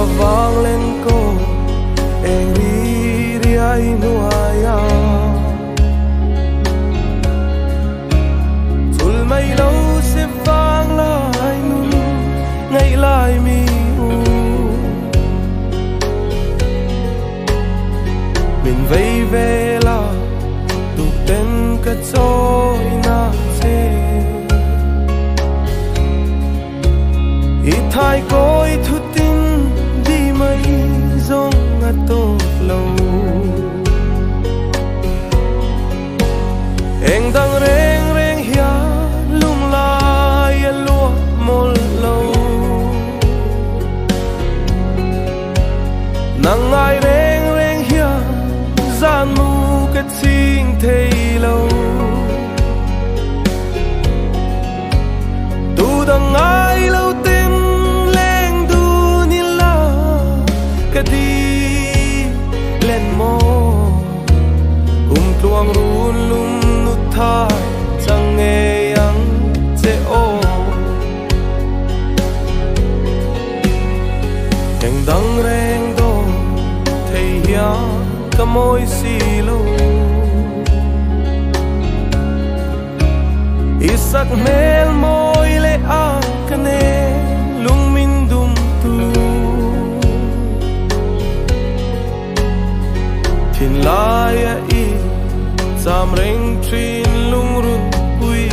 và vang lên câu em đi ai nuaya chul mai lâu sẽ vang lại nun ngày lại mi u mình vây về là tụ tên cả trôi na chê ít thay coi thu tin đi mây rong ngắt tô lâu em đang reng reng hia lung lai lúa mol lâu nắng ai reng reng hia gian mu cái chinh thấy lâu tu đang ai lâu tin lên du ni la cái đi lên mò tuang run lum nut thai chẳng nghe yang che o em đang reng do thấy ya cả môi xì lâu isak mel môi le a kane lung min dum tu thin lai a i sam reng trin lung run pui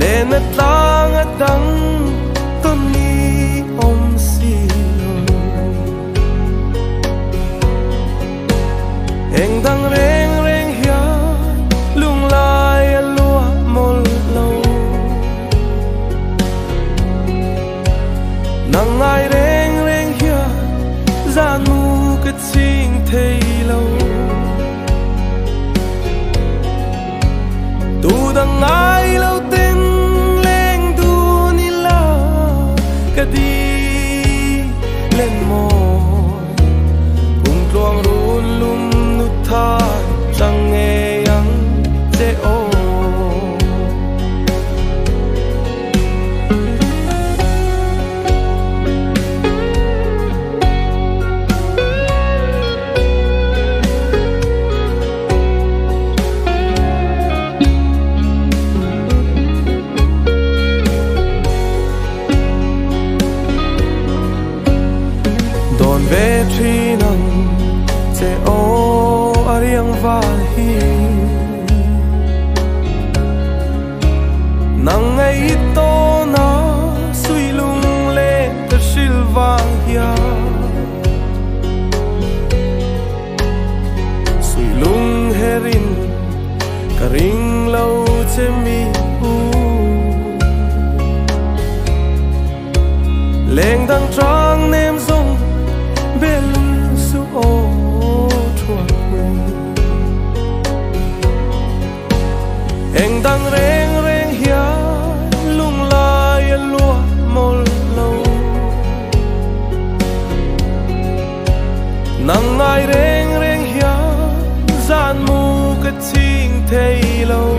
lên tlang atang ton ni om si em đang reng reng hia lung lai lúa mol lâu nắng ai reng reng hia gian mu cái chinh thấy lâu tu đang ai lâu tên lên tu ni la cái đi lên môi cùng tuang run lum nút thai chẳng nghe yang che o ve tri nang che o ariang va hi nang ai to na sui lung le ta silvang hia sui lung herin ka ring lo che mi u leng dang trang nem song bên su ô chuột em đang reng reng hia lung lai lúa mol lâu nắng ai reng reng hia gian mu cái chinh thấy lâu